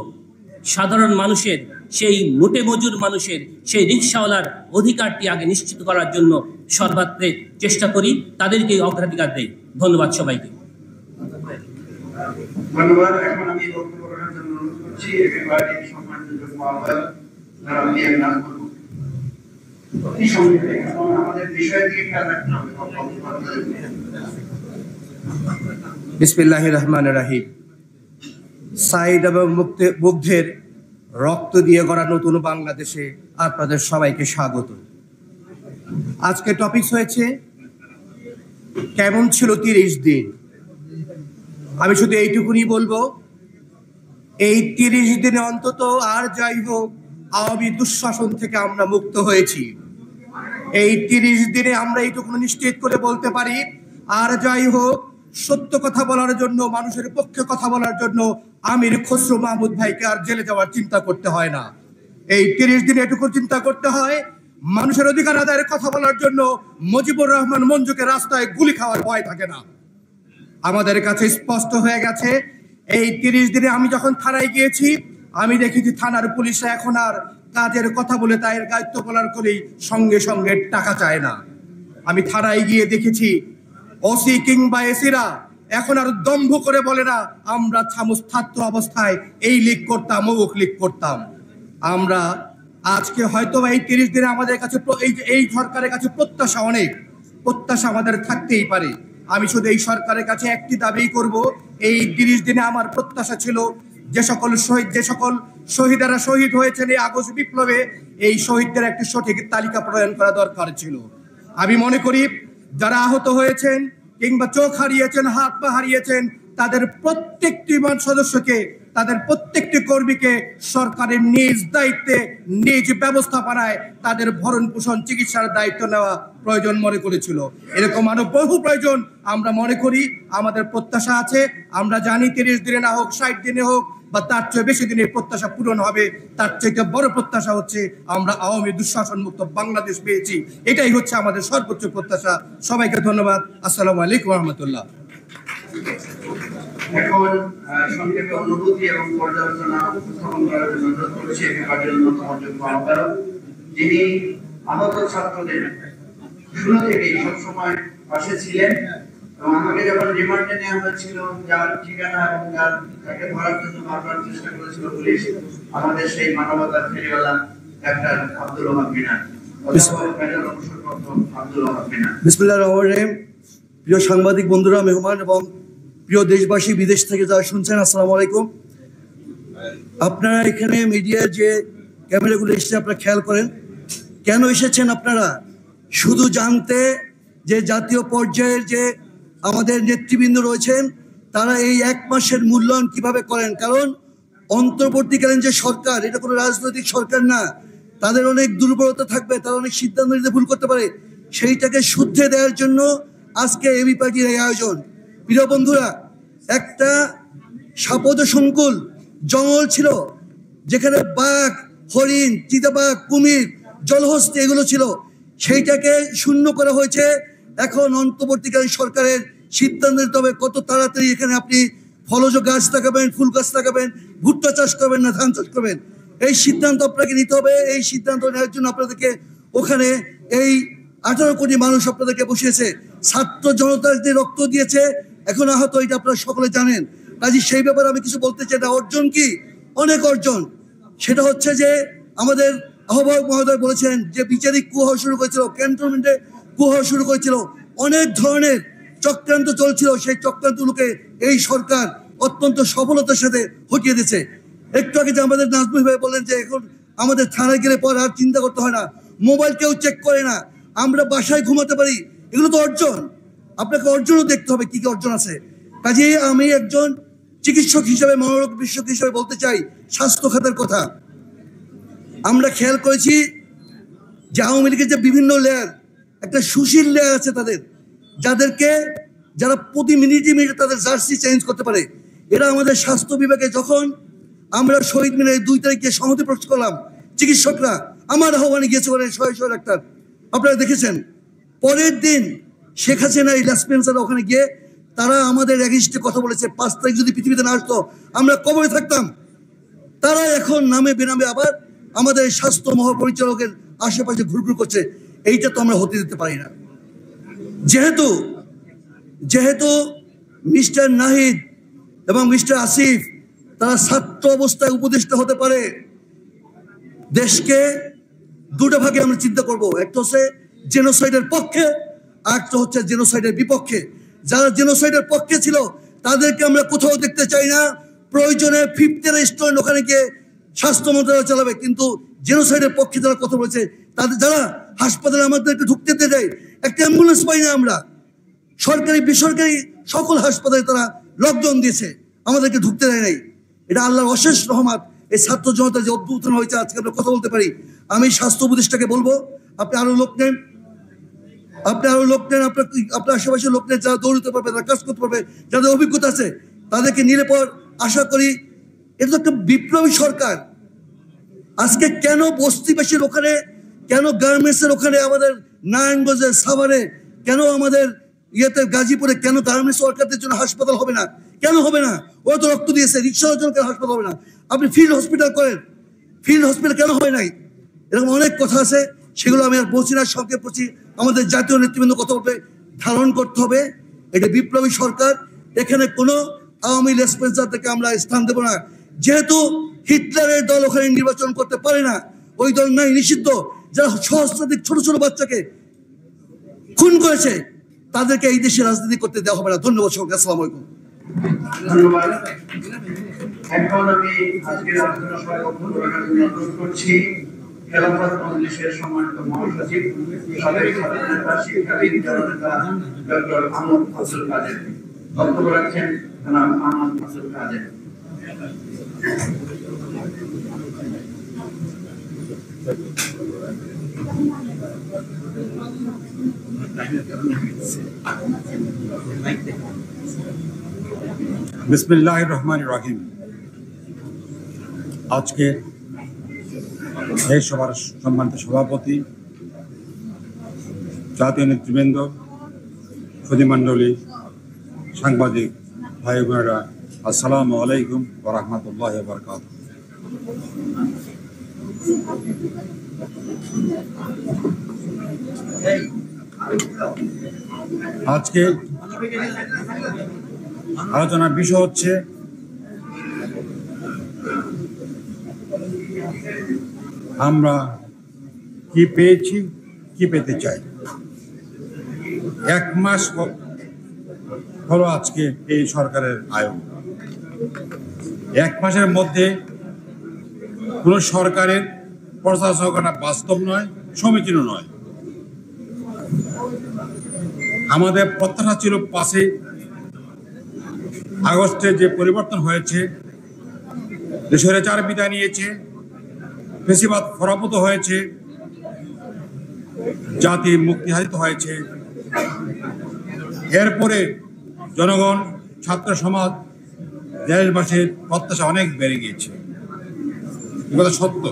সাধারণ মানুষের, সেই মোটে মজুর মানুষের, সেই রিকশাওয়ালার অধিকারটি আগে নিশ্চিত করার জন্য সর্বাত্মক চেষ্টা করি, তাদেরকে অগ্রাধিকার দেই। ধন্যবাদ সবাইকে। ধন্যবাদ। এখন আমি বক্তব্য রাখার জন্য অনুরোধ করছি একেবারে সম্মানিত মহোদয় যারা আমি নাম করব অতি সংক্ষেপে, কারণ আমাদের বিষয়ের দিকে খেয়াল রাখতে হবে। বিসমিল্লাহির রহমানির রহিম। সাইদ এবং মুগ্ধের রক্ত দিয়ে গড়া নতুন বাংলাদেশে আপনাদের সবাইকে স্বাগত। আজকে টপিক হয়েছে কেমন ছিল 30 দিন। আমি শুধু এইটুকুনি বলবো, এই 30 দিনে অন্তত আর যাই হোক আওয়ামী দুঃশাসন থেকে আমরা মুক্ত হয়েছি। এই 30 দিনে আমরা এইটুকু নিশ্চিত করে বলতে পারি, আর যাই হোক সত্য কথা বলার জন্য, মানুষের পক্ষে কথা বলার জন্য আমির খসরু মাহমুদ ভাইকে আর জেলে যাওয়ার চিন্তা করতে হয় না। এই 30 দিনে এটুকু চিন্তা করতে হয়, মানুষের অধিকার আদায়ের কথা বলার জন্য মুজিবুর রহমান মঞ্জুকে রাস্তায় গুলি খাওয়ার ভয় থাকে না। আমাদের কাছে স্পষ্ট হয়ে গেছে। এই 30 দিনে আমি যখন থানায় গিয়েছি, আমি দেখেছি থানার পুলিশরা এখন আর কাজের কথা বলে তাদের দায়িত্ব পালন করেই সঙ্গে সঙ্গে টাকা চায় না। আমি থানায় গিয়ে দেখেছি ওসি কিংবা এসিরা এখন আর দম্ভ করে বলে না আমরা ছাত্র অবস্থায় এই লিগ করতাম, অমুক লিগ করতাম। আমরা আজকে হয়তো এই 30 দিনে আমাদের কাছে এই সরকারের কাছে প্রত্যাশা, অনেক প্রত্যাশা আমাদের থাকতেই পারে। আমি শুধু এই সরকারের কাছে একটি দাবি করব, এই 30 দিনে আমার প্রত্যাশা ছিল যে সকল শহীদেরা শহীদ হয়েছেন এই আগস্ট বিপ্লবে, এই শহীদদের একটি সঠিক তালিকা প্রণয়ন করা দরকার ছিল। আমি মনে করি যারা আহত হয়েছেন কিংবা চোখ হারিয়েছেন, হাত পা হারিয়েছেন, তাদের প্রত্যেকটি সদস্যকে, তাদের প্রত্যেকটি কর্মীকে সরকারের নিজ দায়িত্বে, নিজ ব্যবস্থাপনায় তাদের ভরণ পোষণ চিকিৎসার দায়িত্ব নেওয়া প্রয়োজন মনে করেছিল। এরকম আরো বহু প্রয়োজন আমরা মনে করি। আমাদের প্রত্যাশা আছে, আমরা জানি 30 দিনে না হোক 60 দিনে হোক বা তার চেয়ে বেশি দিনের প্রত্যাশা পূরণ হবে। তার চেয়ে বড় প্রত্যাশা হচ্ছে আমরা আওয়ামী দুঃশাসন মুক্ত বাংলাদেশ পেয়েছি, এটাই হচ্ছে আমাদের সর্বোচ্চ প্রত্যাশা। সবাইকে ধন্যবাদ। আসসালামু আলাইকুম রহমতুল্লাহ। এখন সংক্ষেপে অনুভূতি এবং পর্যালোচনা উপস্থাপন করার জন্য অনুরোধ করছি একেবারে অন্যতম যোগ্য আহ্বায়ক, যিনি আহত ছাত্রদের শুরু থেকেই সবসময় পাশে ছিলেন এবং আমাকে যখন রিমান্ডে নেওয়া হয়েছিল, যার ঠিকানা এবং যার তাকে ধরার জন্য বারবার চেষ্টা করেছিল পুলিশ, আমাদের সেই মানবতার ফেরিওয়ালা ডাক্তার আব্দুল ওহাব বিনান, বিসমিল্লাহির রহমানির রহিম। প্রিয় সাংবাদিক বন্ধুরা, মেহমান এবং প্রিয় দেশবাসী, বিদেশ থেকে যারা শুনছেন, আসসালামু আলাইকুম। আপনারা এখানে মিডিয়ার যে ক্যামেরাগুলো এসেছে আপনারা খেয়াল করেন। কেন এসেছেন আপনারা? শুধু জানতে যে জাতীয় পর্যায়ের যে আমাদের নেতৃবৃন্দ রয়েছেন তারা এই 1 মাসের মূল্যায়ন কিভাবে করেন। কারণ অন্তর্বর্তীকালীন যে সরকার, এটা কোনো রাজনৈতিক সরকার না, তাদের অনেক দুর্বলতা থাকবে, তারা অনেক সিদ্ধান্ত নিতে ভুল করতে পারে। সেইটাকে শুদ্ধে দেওয়ার জন্য আজকে এবি পার্টির এই আয়োজন। প্রিয় বন্ধুরা, একটা সাপদ সংকুল জঙ্গল ছিল যেখানে বাঘ, হরিণ, চিতাবাঘ, কুমির, জলহস্তি এগুলো ছিল, সেইটাকে শূন্য করা হয়েছে। এখন অন্তর্বর্তীকালীন সরকারের সিদ্ধান্ত নিতে হবে কত তাড়াতাড়ি এখানে আপনি ফলজ গাছ লাগাবেন, ফুল গাছ লাগাবেন, ভুট্টা চাষ করবেন না ধান চাষ করবেন। এই সিদ্ধান্ত আপনাকে নিতে হবে। এই সিদ্ধান্ত নেওয়ার জন্য আপনাদেরকে ওখানে এই 18 কোটি মানুষ আপনাদেরকে বসিয়েছে। ছাত্র জনতার যে রক্ত দিয়েছে, এখন আহত, এটা আপনারা সকলে জানেন। কাজে সেই ব্যাপারে আমি কিছু বলতে চাই না। অর্জন কি? অনেক অর্জন। সেটা হচ্ছে যে আমাদের আহ্বায়ক মহোদয় বলেছেন যে বিচারিক কূ হওয়া শুরু করেছিল, ক্যান্টনমেন্টে কূ হওয়া শুরু করেছিল, অনেক ধরনের চক্রান্ত চলছিল। সেই চক্রান্তগুলোকে এই সরকার অত্যন্ত সফলতার সাথে হটিয়ে দিয়েছে। একটু আগে যে আমাদের নাজমুল ভাই বললেন যে এখন আমাদের থানায় গেলে পর আর চিন্তা করতে হয় না, মোবাইল কেউ চেক করে না, আমরা বাসায় ঘুমাতে পারি। এগুলো তো অর্জন। আপনাকে অর্জনও দেখতে হবে কি কি অর্জন আছে। কাজেই আমি একজন চিকিৎসক হিসেবে, মনোরোগ বিশেষজ্ঞ হিসেবে বলতে চাই স্বাস্থ্য খাতের কথা। আমরা খেয়াল করেছি যে আওয়ামী লীগের যে বিভিন্ন লেয়ার, একটা সুশীল লেয়ার আছে তাদের, যারা প্রতি মিনিটে তাদের জার্সি চেঞ্জ করতে পারে। এরা আমাদের স্বাস্থ্য বিভাগে যখন আমরা শহীদ মিনারে 2 তারিখে সংহতি প্রকাশ করলাম, চিকিৎসকরা আমার আহ্বানে গিয়েছে বলে 100 ডাক্তার, আপনারা দেখেছেন। পরের দিন শেখ হাসিনা এই লেসপেন্সার ওখানে গিয়ে তারা আমাদের এগেইনস্টে কথা বলেছে, 5 তারিখ যদি পৃথিবীতে না আসতো আমরা কবরে থাকতাম। তারা এখন নামে বেনামে আবার আমাদের স্বাস্থ্য মহাপরিচালকের আশেপাশে ঘুরঘুর করছে। এইটা তো আমরা হতে দিতে পারি না। যেহেতু মিস্টার নাহিদ এবং মিস্টার আসিফ তারা ছাত্র অবস্থায় উপদেষ্টা হতে পারে, দেশকে 2টা ভাগে আমরা চিন্তা করব। একটা হচ্ছে জেনোসাইডের পক্ষে, আর একটা হচ্ছে জেনোসাইডের বিপক্ষে। যারা জেনোসাইডের পক্ষে ছিল তাদেরকে আমরা কোথাও দেখতে চাই না। প্রয়োজনে 5th রেস্টুরেন্ট ওখানে গিয়ে স্বাস্থ্য মন্ত্রণালয় চালাবে, কিন্তু জেনোসাইডের পক্ষে যারা কথা বলেছে তাদের, যারা হাসপাতালে আমাদেরকে ঢুকতে দেয়, একটা অ্যাম্বুলেন্স পাই না আমরা। সরকারি বেসরকারি সকল হাসপাতালে তারা লকডাউন দিয়েছে, আমাদেরকে ঢুকতে দেয় নাই। এটা আল্লাহর অশেষ রহমত। এই ছাত্র জনতার যে অভ্যুত্থান হয়েছে, আজকে আমরা কথা বলতে পারি। আমি স্বাস্থ্য উপদেষ্টাকে বলবো আপনি আরো লোক নেন, আপনার আশেপাশে লোক নেন যারা দৌড়তে পারবে, যারা কাজ করতে পারবে, যাদের অভিজ্ঞতা আছে, তাদেরকে নিলে পর আশা করি। এটা তো একটা বিপ্লবী সরকার। আজকে কেন বস্তিবাসীর ওখানে, কেন গার্মেন্টসের ওখানে, আমাদের নারায়ণগঞ্জের সাভারে, কেন আমাদের গাজীপুরে, কেন গার্মেন্টস ওয়ার্কারদের জন্য হাসপাতাল হবে না? কেন হবে না? ওরা তো রক্ত দিয়েছে। রিক্সার জন্য কেন হাসপাতাল হবে না? আপনি ফিল্ড হসপিটাল করেন, ফিল্ড হসপিটাল কেন হয় নাই? এরকম অনেক কথা আছে, সেগুলো আমি আর বলছি না। সংক্ষেপ করছি, আমাদের জাতীয় নেতৃবৃন্দ কথা বলবে, ধারণ করতে হবে এটা বিপ্লবী সরকার। এখানে কোনো আওয়ামী লেসপেন্সার থেকে আমরা স্থান দেব না। যেহেতু হিটলারের দল ওখানে নির্বাচন করতে পারে না, ওই দল নাই, নিষিদ্ধ। যারা সহস্রাধিক ছোট ছোট বাচ্চাকে খুন করেছে তাদেরকে এই দেশে রাজনীতি করতে দেওয়া হবে না। ধন্যবাদ সকলকে। আসসালামু আলাইকুম। ধন্যবাদ। এখন আমি আজকের আলোচনা সভায় বক্তব্য রাখার জন্য অনুরোধ করছি খেলাফত মজলিসের সম্মানিত মহাসচিব, সাবেক ছাত্রনেতা, শিক্ষাবিদ, জননেতা ডক্টর আহমদ ফাজল কাদের। বক্তব্য রাখছেন জনাব আহমদ ফাজল কাদের। বিসমিল্লাহির রহমানির রহিম। আজকে এই সভার সম্মানিত সভাপতি, জাতীয় নেতৃবৃন্দ, সুধীমণ্ডলী, সাংবাদিক ভাই বোনেরা, আসসালামু আলাইকুম ওয়া রাহমাতুল্লাহি ওয়া বারাকাতুহু। আজকে আলোচনার বিষয় হচ্ছে আমরা কি পেয়েছি, কি পেতে চাই। 1 মাস হলো আজকে এই সরকারের আয়ু। 1 মাসের মধ্যে কোনো সরকারের প্রশাসন করা বাস্তব নয়, সমীচীন নয়। আমাদের প্রত্যাশা ছিল 5 আগস্টে যে পরিবর্তন হয়েছে, যে স্বৈরাচার বিদায় নিয়েছে, ফ্যাসিবাদ পরাভূত হয়েছে, জাতি মুক্তিহারিত হয়েছে, এরপরে জনগণ, ছাত্র সমাজ, দেশবাসীর প্রত্যাশা অনেক বেড়ে গিয়েছে। কথা সত্য,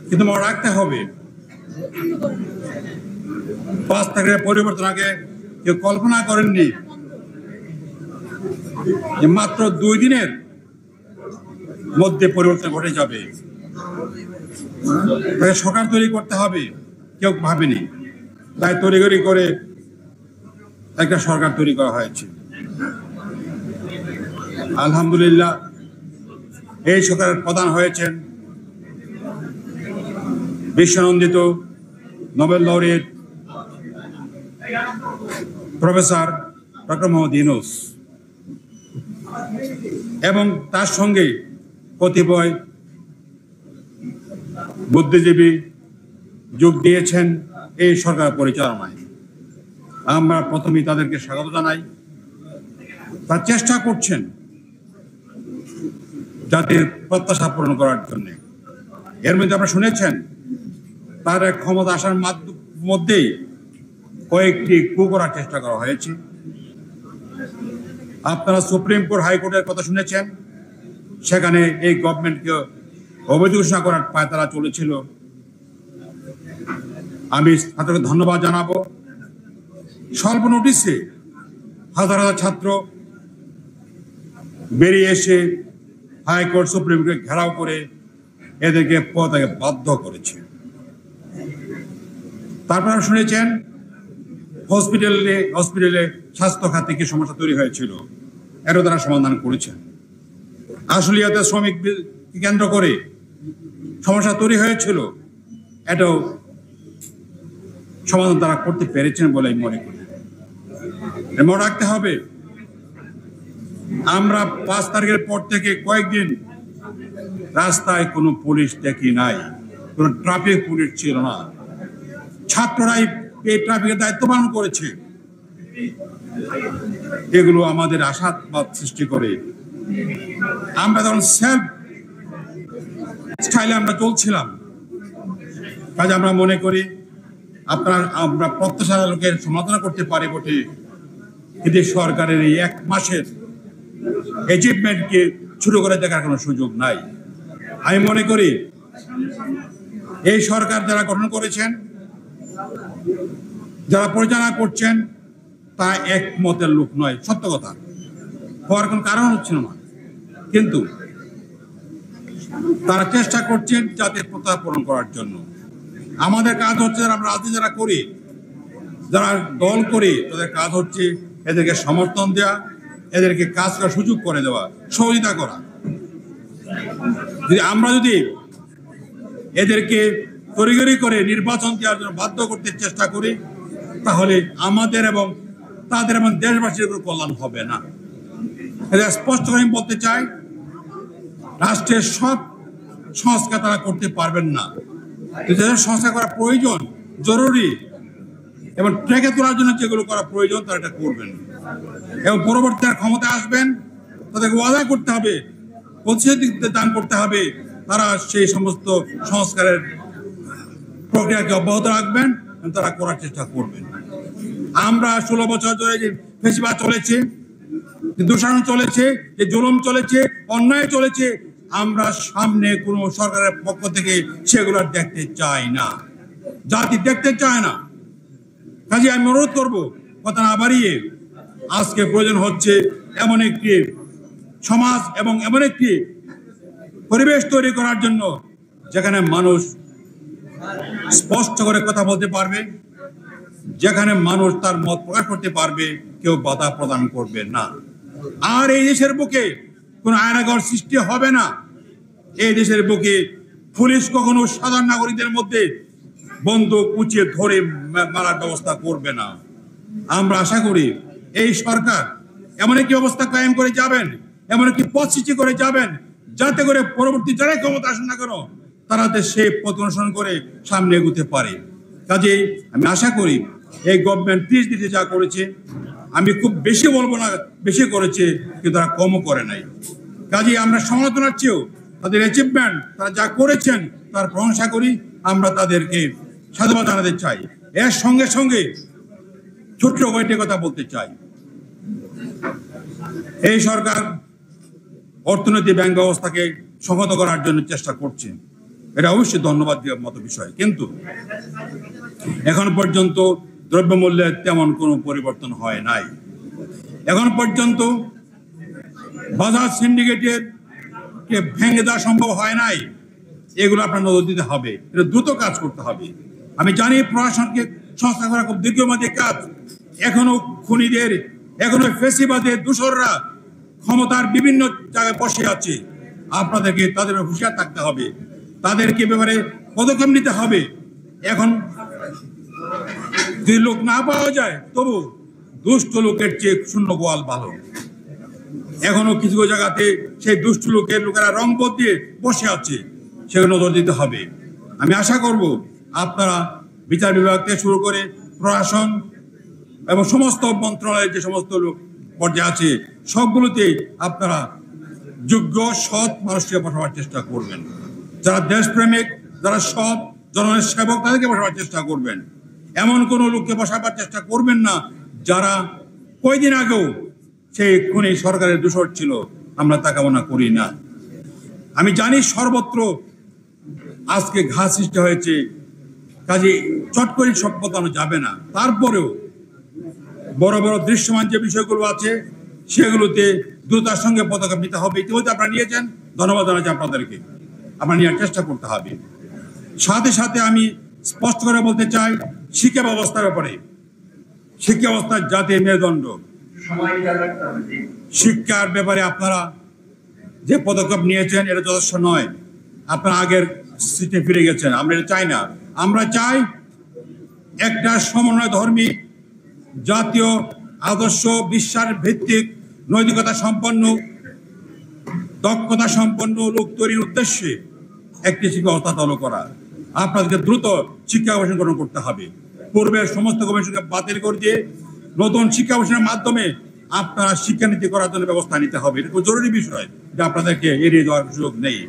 কিন্তু মনে রাখতে হবে 5 তারিখের পরিবর্তন আগে কেউ কল্পনা করেননি যে মাত্র 2 দিনের মধ্যে পরিবর্তন ঘটে যাবে। তাকে সরকার তৈরি করতে হবে, কেউ ভাবেনি। তাই তড়িঘড়ি করে একটা সরকার তৈরি করা হয়েছে। আলহামদুলিল্লাহ, এই সরকারের প্রধান হয়েছেন বিশ্বনন্দিত Nobel laureate professor doctor Muhammad Yunus, এবং তার সঙ্গে কতিপয় বুদ্ধিজীবী যোগ দিয়েছেন এই সরকার পরিচালনায়। আমরা প্রথমেই তাদেরকে স্বাগত জানাই। তার চেষ্টা করছেন জাতির প্রত্যাশা পূরণ করার জন্য। এর মধ্যে আপনারা শুনেছেন তার ক্ষমতা আসার মধ্যেই কয়েকটি কু করার চেষ্টা করা হয়েছে। আপনারা সুপ্রিম কোর্ট, হাইকোর্টের কথা শুনেছেন, সেখানে এই গভর্নমেন্টকে অবৈধ ঘোষণা করার পায়তারা চলেছিল। আমি ছাত্রকে ধন্যবাদ জানাবো। স্বল্প নোটিশে হাজার হাজার ছাত্র বেরিয়ে এসে হাইকোর্ট, সুপ্রিম কোর্ট ঘেরাও করে এদেরকে পদত্যাগে বাধ্য করেছে। তারপরে শুনেছেন হসপিটালে স্বাস্থ্য খাতে কি সমস্যা তৈরি হয়েছিল, এরও তারা সমাধান করেছেন। আশুলিয়াতে শ্রমিক কেন্দ্র করে সমস্যা তৈরি হয়েছিল, এটাও সমাধান তারা করতে পেরেছেন বলে আমি মনে করি। মনে রাখতে হবে, আমরা 5 তারিখের পর থেকে কয়েকদিন রাস্তায় কোনো পুলিশ দেখি নাই, কোনো ট্রাফিক পুলিশ ছিল না। ছাত্ররাই এই ট্রাফিকের দায়িত্ব পালন করেছে। এগুলো আমাদের আশাবাদ সৃষ্টি করে। আমরা তখন সেলফ স্টাইলে আমরা চলছিলাম। কাজে আমরা মনে করি আমরা প্রত্যাশা লোকের সমাধান করতে পারি বটে, কিন্তু সরকারের এই 1 মাসের অ্যাচিভমেন্টকে ছোট করে দেখার কোনো সুযোগ নাই। আমি মনে করি এই সরকার যারা গঠন করেছেন, যারা পরিচালনা করছেন, তা একমতের লোক নয়। সত্য কথা, হওয়ার কোনো কারণ হচ্ছিল না, কিন্তু তারা চেষ্টা করছেন জাতির প্রত্যাশা পূরণ করার জন্য। আমাদের কাজ হচ্ছে, আমরা রাজনীতি যারা করি, যারা দল করি, তাদের কাজ হচ্ছে এদেরকে সমর্থন দেওয়া, এদেরকে কাজ করার সুযোগ করে দেওয়া, সহযোগিতা করা। আমরা যদি এদেরকে তড়িঘড়ি করে নির্বাচন দেওয়ার জন্য বাধ্য করতে চেষ্টা করি, তাহলে আমাদের এবং তাদের এবং দেশবাসীর কোনো কল্যাণ হবে না। এটা স্পষ্ট করে আমি বলতে চাই, রাষ্ট্রের সব সংস্কার তারা করতে পারবেন না। যাদের সংস্কার করা প্রয়োজন, জরুরি, এবং ট্রেকে তোলার জন্য যেগুলো করা প্রয়োজন তারা এটা করবেন, এবং পরবর্তী ক্ষমতা আসবেন, তাদেরকে ওয়াদা করতে হবে, প্রতিশ্রুতি দান করতে হবে, তারা সেই সমস্ত সংস্কারের প্রক্রিয়াকে অব্যাহত রাখবেন, তারা করার চেষ্টা করবেন। আমরা 16 বছর ধরে যে ফেসিবাদ চলেছে, যে দূষণ চলেছে, যে জুলুম চলেছে, অন্যায় চলেছে, আমরা সামনে কোনো সরকারের পক্ষ থেকে সেগুলো দেখতে চাই না, জাতি দেখতে চায় না। কাজে আমি অনুরোধ করবো, কথা না বাড়িয়ে, আজকে প্রয়োজন হচ্ছে এমন একটি সমাজ এবং এমন একটি পরিবেশ তৈরি করার জন্য যেখানে মানুষ স্পষ্ট করে কথা বলতে পারবে, যেখানে মানুষ তার মত প্রকাশ করতে পারবে, কেউ বাধা প্রদান করবে না। আর এই দেশের বুকে কোনো আয়নাঘর সৃষ্টি হবে না। এই দেশের বুকে পুলিশ কখনো সাধারণ নাগরিকদের মধ্যে বন্দুক উঁচিয়ে ধরে মারার ব্যবস্থা করবে না। আমরা আশা করি এই সরকার এমন একটি অবস্থা কায়েম করে যাবেন, এমন একটি পথ সৃষ্টি করে যাবেন, যাতে করে পরবর্তী যারাই ক্ষমতা আসুন না কেন তারা সেই পথ অনুসরণ করে সামনে এগোতে পারে। কাজে আমি আশা করি এই গভর্নমেন্ট 30 দিনে যা করেছে, আমি খুব বেশি বলবো না, বেশি করেছে কিন্তু তারা কমও করে নাই। কাজে আমরা সমালোচনার চেয়েও তাদের অ্যাচিভমেন্ট, তারা যা করেছেন তার প্রশংসা করি, আমরা তাদেরকে সাধুবাদ জানাতে চাই। এর সঙ্গে সঙ্গে ছোট্ট কয়েকটি কথা বলতে চাই। এই সরকার অর্থনীতি ব্যাংক ব্যবস্থাকে সংহত করার জন্য চেষ্টা করছে, এটা অবশ্যই ধন্যবাদ দেওয়ার মতো বিষয়। কিন্তু এখন পর্যন্ত দ্রব্যমূল্যের তেমন কোনো পরিবর্তন হয় নাই। এখন পর্যন্ত বাজার সিন্ডিকেটের কে ভেঙে দেওয়া সম্ভব হয় নাই। এগুলো আপনার নজর দিতে হবে, এটা দ্রুত কাজ করতে হবে। আমি জানি প্রশাসনকে সংস্কার করা খুব দীর্ঘমেয়াদী কাজ। এখনো খুনিদের, এখনো ফেসিবাদের দূষররা ক্ষমতার বিভিন্ন জায়গায় বসে আছে। আপনাদেরকে তাদের হুঁশিয়ার থাকতে হবে, তাদেরকে ব্যাপারে পদক্ষেপ নিতে হবে। এখন যদি লোক না পাওয়া যায় তবু দুষ্ট লোকের চেয়ে শূন্য গোয়াল ভালো। এখনো কিছু জায়গাতে সেই দুষ্ট লোকেরা রং বদলিয়ে বসে আছে, সেগুলো নজর দিতে হবে। আমি আশা করব আপনারা বিচার বিভাগ থেকে শুরু করে প্রশাসন এবং সমস্ত মন্ত্রণালয়ের যে সমস্ত লোক পর্যায়ে আছে সবগুলোতে আপনারা যোগ্য সৎ মানুষকে বসাবার চেষ্টা করবেন। যারা দেশপ্রেমিক, যারা সৎ জনগণের সেবক, তাদেরকে বসাবার চেষ্টা করবেন। এমন কোনো লোককে বসাবার চেষ্টা করবেন না যারা কয়েকদিন আগেও সেই খুনি সরকারের দূষর ছিল। আমরা তা কামনা করি না। আমি জানি সর্বত্র আজকে ঘা সৃষ্টি হয়েছে, কাজে চট করে সব বদলানো যাবে না। তারপরেও বড় বড় দৃশ্যমান যে বিষয়গুলো আছে সেগুলোতে দ্রুততার সঙ্গে পদক্ষেপ নিতে হবে। ইতিমধ্যে আপনারা নিয়েছেন, ধন্যবাদ জানাচ্ছি আপনাদেরকে। আপনারা নেওয়ার চেষ্টা করতে হবে। সাথে সাথে আমি স্পষ্ট করে বলতে চাই, শিক্ষা ব্যবস্থার ব্যাপারে, শিক্ষা ব্যবস্থার জাতীয় মেরুদণ্ড, শিক্ষার ব্যাপারে আপনারা যে পদক্ষেপ নিয়েছেন এটা যথেষ্ট নয়। আপনারা আগের সিটে ফিরে গেছেন। আমরা এটা চাই না। আমরা চাই একটা সমন্বয় ধর্মী, জাতীয় আদর্শ, বিশ্বাস ভিত্তিক, নৈতিকতা সম্পন্ন, দক্ষতা সম্পন্ন লোক তৈরির উদ্দেশ্যে একটি শিক্ষা ব্যবস্থা চালু করা। আপনাদেরকে দ্রুত শিক্ষা গবেষণা গ্রহণ করতে হবে। পূর্বের সমস্ত গবেষণাকে বাতিল করে দিয়ে নতুন শিক্ষা গবেষণার মাধ্যমে আপনারা শিক্ষানীতি করার জন্য ব্যবস্থা নিতে হবে। এটা খুব জরুরি বিষয়, যে আপনাদেরকে এড়িয়ে যাওয়ার সুযোগ নেই।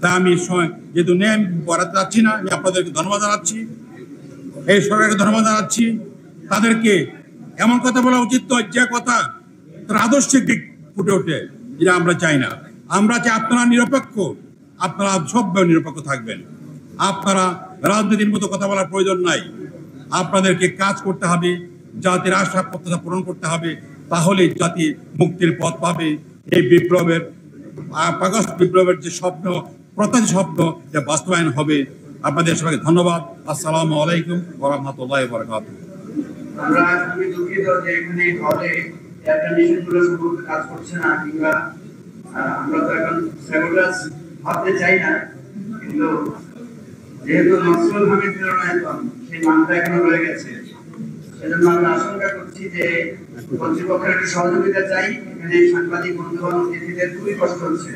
তা আমি যেহেতু নেই পড়াতে যাচ্ছি না, আমি আপনাদেরকে ধন্যবাদ জানাচ্ছি, এই সরকারকে ধন্যবাদ জানাচ্ছি। তাদেরকে এমন কথা বলা উচিত নয় যে কথা তার আদর্শিক দিক ফুটে ওঠে, যেটা আমরা চাই না। আমরা চাই আপনারা নিরপেক্ষ, আপনারা সভ্য নিরপেক্ষ থাকবেন। আপনারা রাজনীতির মতো কথা বলার প্রয়োজন নাই। আপনাদেরকে কাজ করতে হবে, জাতির আশা প্রত্যাশা পূরণ করতে হবে, তাহলে জাতি মুক্তির পথ পাবে। এই বিপ্লবের, আগস্ট বিপ্লবের যে স্বপ্ন, প্রত্যাশিত স্বপ্ন, যে বাস্তবায়ন হবে। আপনাদের সবাইকে ধন্যবাদ। আসসালামু আলাইকুম ওয়া রাহমাতুল্লাহি ওয়া বারাকাতুহু। আমরা খুবই দুঃখিত যে এখানে হলে এয়ার কন্ডিশনগুলো কাজ করছে না, কিংবা আমরা তো এখন সেগুলাস ভাবতে চাই না, কিন্তু যেহেতু নসরুল হামিদ মিলনায়তন সেই মানটা এখনো রয়ে গেছে, সেজন্য আমরা আশঙ্কা করছি যে কর্তৃপক্ষের একটু সহযোগিতা চাই। এখানে সাংবাদিক বন্ধুবান অতিথিদের খুবই কষ্ট হচ্ছে।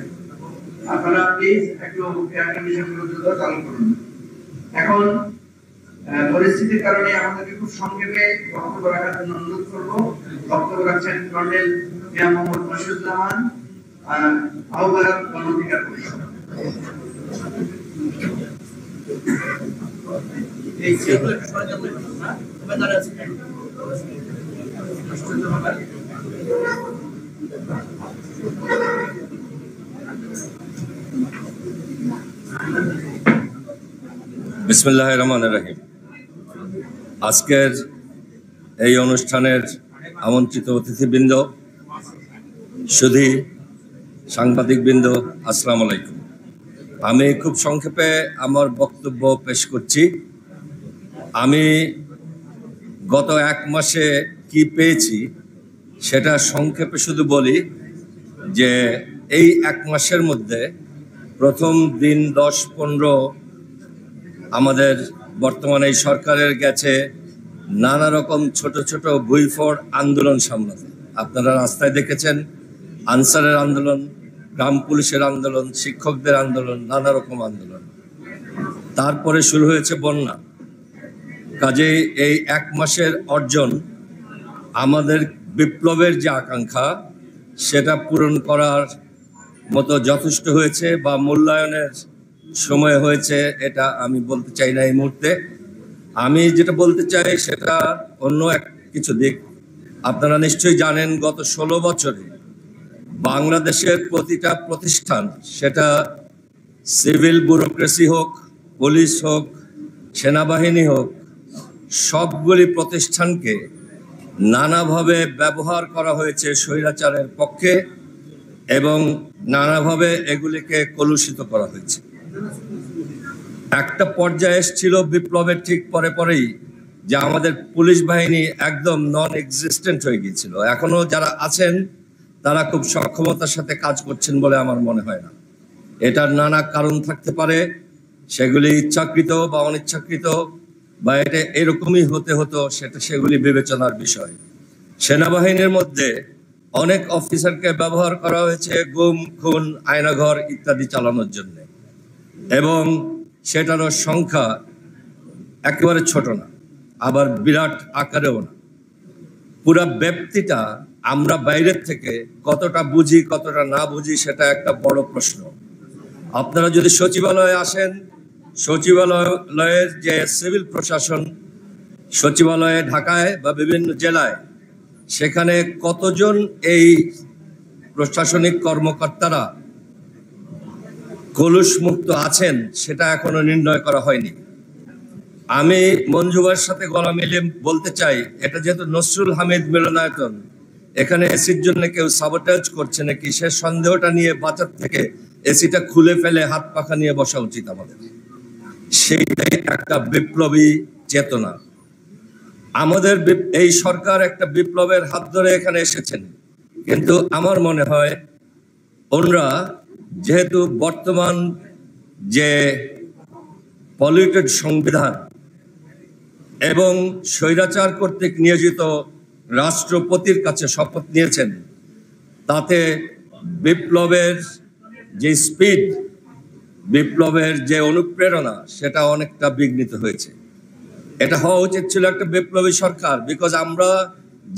আপনারা প্লিজ একটু এয়ার কন্ডিশনগুলো দ্রুত চালু করুন। এখন পরিস্থিতির কারণে আমাদেরকে খুব সংক্ষেপে বক্তব্য রাখার জন্য অনুরোধ করব। বক্তব্য রাখছেন কর্নেল মিয়া মোহাম্মদ মশিউজ্জামান, আহ্বায়ক গণঅধিকার পরিষদ। বিসমিল্লাহির রহমানির রহিম। আজকের এই অনুষ্ঠানের আমন্ত্রিত অতিথিবৃন্দ, শুধু সাংবাদিকবৃন্দ, আসসালামু আলাইকুম। আমি খুব সংক্ষেপে আমার বক্তব্য পেশ করছি। আমি গত 1 মাসে কি পেয়েছি সেটা সংক্ষেপে শুধু বলি যে এই 1 মাসের মধ্যে প্রথম দিন 10-15 আমাদের বর্তমানে এই সরকারের গেছে নানা রকম ছোট ছোট ভুইফোড় আন্দোলন সামলাতে। আপনারা রাস্তায় দেখেছেন আনসারের আন্দোলন, গ্রাম পুলিশের আন্দোলন, শিক্ষকদের আন্দোলন, নানা রকম আন্দোলন। তারপরে শুরু হয়েছে বন্যা। কাজেই এই 1 মাসের অর্জন আমাদের বিপ্লবের যে আকাঙ্ক্ষা সেটা পূরণ করার মতো যথেষ্ট হয়েছে বা মূল্যায়নের সময় হয়েছে, এটা আমি বলতে চাই না এই মুহূর্তে। আমি যেটা বলতে চাই সেটা অন্য কিছু দিক। আপনারা নিশ্চয়ই জানেন গত 16 বছরে বাংলাদেশের প্রতিটা প্রতিষ্ঠান, সেটা সিভিল ব্যুরোক্রেসি হোক, পুলিশ হোক, সেনাবাহিনী হোক, সবগুলি প্রতিষ্ঠানকে নানাভাবে ব্যবহার করা হয়েছে স্বৈরাচারের পক্ষে এবং নানাভাবে এগুলিকে কলুষিত করা হয়েছে। একটা পর্যায়ে এসেছিল বিপ্লবের ঠিক পরেই যে আমাদের পুলিশ বাহিনী একদম নন এক্সিস্টেন্ট হয়ে গিয়েছিল। এখনো যারা আছেন তারা খুব সক্ষমতার সাথে কাজ করছেন বলে আমার মনে হয় না। এটার নানা কারণ থাকতে পারে, সেগুলি ইচ্ছাকৃত বা অনিচ্ছাকৃত বা এটা এরকমই হতো, সেগুলি বিবেচনার বিষয়। সেনাবাহিনীর মধ্যে অনেক অফিসারকে ব্যবহার করা হয়েছে গুম, খুন, আয়নাঘর ইত্যাদি চালানোর জন্য, এবং সেটারও সংখ্যা একেবারে ছোট না, আবার বিরাট আকারেও না। পুরা ব্যাপ্তিটা আমরা বাইরের থেকে কতটা বুঝি কতটা না বুঝি সেটা একটা বড় প্রশ্ন। আপনারা যদি সচিবালয়ে আসেন, সচিবালয়ের যে সিভিল প্রশাসন সচিবালয়ে ঢাকায় বা বিভিন্ন জেলায়, সেখানে কতজন এই প্রশাসনিক কর্মকর্তারা কলুষমুক্ত আছেন সেটা এখনো নির্ণয় করা হয়নি। আমি মঞ্জুবার সাথে গলা মিলিয়ে বলতে চাই, এটা যেহেতু নসরুল হামিদ মিলনায়তন, এখানে এসির জন্য কেউ সাবোটাজ করছে নাকি সে সন্দেহটা নিয়ে বাঁচার থেকে এসিটা খুলে ফেলে হাত পাখা নিয়ে বসা উচিত আমাদের। সেইটাই একটা বিপ্লবী চেতনা। আমাদের এই সরকার একটা বিপ্লবের হাত ধরে এখানে এসেছেন, কিন্তু আমার মনে হয় ওনারা যেহেতু বর্তমান যে পলিউটেড সংবিধান এবং স্বৈরাচার কর্তৃক নিয়োজিত রাষ্ট্রপতির কাছে শপথ নিয়েছেন, তাতে বিপ্লবের যে স্পিড, বিপ্লবের যে অনুপ্রেরণা সেটা অনেকটা বিঘ্নিত হয়েছে। এটা হওয়া উচিত ছিল একটা বিপ্লবী সরকার, বিকজ আমরা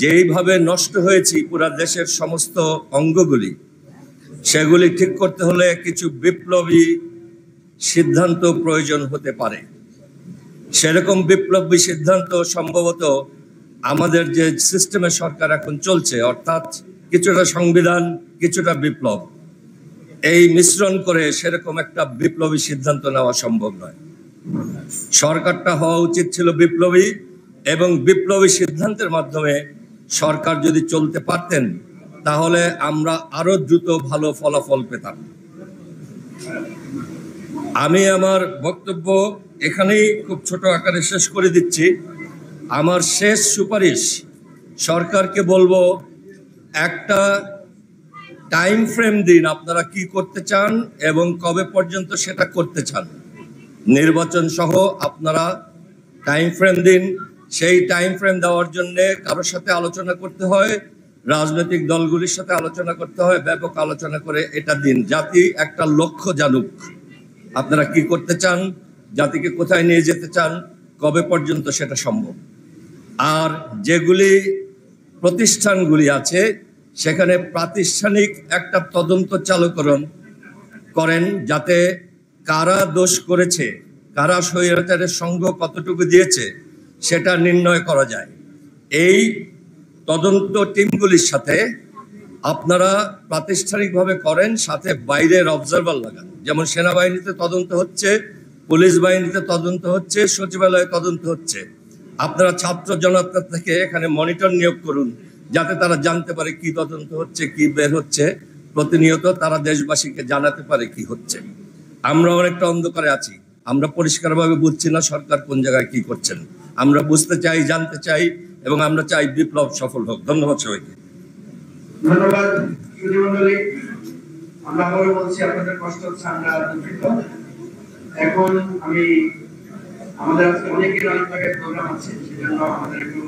যেইভাবে নষ্ট হয়েছি পুরা দেশের সমস্ত অঙ্গগুলি, সেগুলি ঠিক করতে হলে কিছু বিপ্লবী সিদ্ধান্ত প্রয়োজন হতে পারে। সেরকম বিপ্লবী সিদ্ধান্ত সম্ভবত আমাদের যে সিস্টেমে সরকার এখন চলছে, অর্থাৎ কিছুটা সংবিধান কিছুটা বিপ্লব, এই মিশ্রণ করে সেরকম একটা বিপ্লবী সিদ্ধান্ত নেওয়া সম্ভব নয়। সরকারটা হওয়া উচিত ছিল বিপ্লবী, এবং বিপ্লবী সিদ্ধান্তের মাধ্যমে সরকার যদি চলতে পারতেন তাহলে আমরা আরো দ্রুত ভালো ফলাফল পেতাম। আমি আমার বক্তব্য এখানেই খুব ছোট আকারে শেষ করে দিচ্ছি। আমার শেষ সুপারিশ, সরকারকে বলবো একটা টাইম ফ্রেম দিন, আপনারা কি করতে চান এবং কবে পর্যন্ত সেটা করতে চান। নির্বাচন সহ আপনারা টাইম ফ্রেম দিন। সেই টাইম ফ্রেম দেওয়ার জন্য কারোর সাথে আলোচনা করতে হয়, রাজনৈতিক দলগুলির সাথে আলোচনা করতে হয়, ব্যাপক আলোচনা করে এটা দিন। জাতি একটা লক্ষ্য জানুক, আপনারা কি করতে চান, জাতিকে কোথায় নিয়ে যেতে চান, কবে পর্যন্ত সেটা সম্ভব। আর যেগুলি প্রতিষ্ঠানগুলি আছে সেখানে প্রাতিষ্ঠানিক একটা তদন্ত চালু করেন, যাতে কারা দোষ করেছে, কারা স্বৈরাচারের সঙ্গ কতটুকু দিয়েছে সেটা নির্ণয় করা যায়। এই তদন্ত টিমগুলির সাথে আপনারা প্রাতিষ্ঠানিকভাবে করেন, সাথে বাইরের অবজারভার লাগান। যেমন সেনাবাহিনীতে তদন্ত হচ্ছে, পুলিশ বাহিনীতে তদন্ত হচ্ছে, সচিবালয়ে তদন্ত হচ্ছে। আপনারা ছাত্র জনতা থেকে এখানে মনিটর নিয়োগ করুন, যাতে তারা জানতে পারে কি তদন্ত হচ্ছে, কি বের হচ্ছে, প্রতিনিয়ত তারা দেশবাসীকে জানাতে পারে কি হচ্ছে। আমরা অনেকটা অন্ধকারে আছি, আমরা পরিষ্কারভাবে বুঝছি না সরকার কোন জায়গায় কি করছেন। আমরা বুঝতে চাই, জানতে চাই এবং আমরা চাই বিপ্লব সফল হোক। ধন্যবাদ সবাইকে। ধন্যবাদ সুধীমণ্ডলী। আমরা আবারও বলছি আপনাদের কষ্ট হচ্ছে, আমরা দুঃখিত। এখন আমি আমাদের আজকে অনেকের অনেক জায়গায় প্রোগ্রাম আছে, সেজন্য আমাদের একটু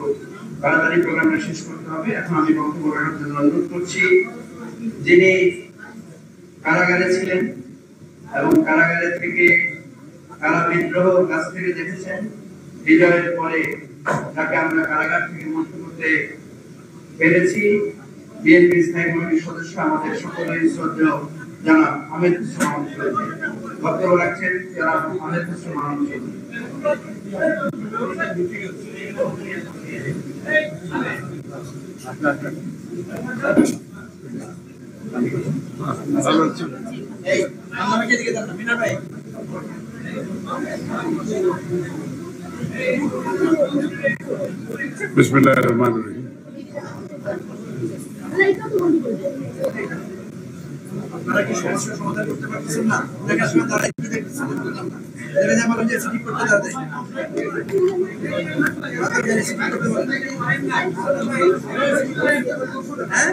তাড়াতাড়ি প্রোগ্রামটা শেষ করতে হবে। এখন আমি বক্তব্য রাখার জন্য অনুরোধ করছি যিনি কারাগারে ছিলেন এবং কারাগারে থেকে কারা বিদ্রোহ কাছ থেকে দেখেছেন, বিজয়ের পরে তাকে আমরা কারাগার থেকে মুক্ত করতে পেরেছি। বিএনপি স্থায়ী কমিটির সদস্য আমাদের সকলের শ্রদ্ধেয় জনাব আহমেদ হোসেন মাহমুদ চৌধুরী বক্তব্য রাখছেন। জনাব আহমেদ হোসেন মাহমুদ চৌধুরী। বিসমিল্লাহির রহমানির রহিম। আপনারা কি সমস্যার সমাধান করতে পারছেন না? দেখার সময় তারা কি দেখতেছেন বললাম না। দেখা যায় মানুষ এসি করতে দাও দেয়। হ্যাঁ?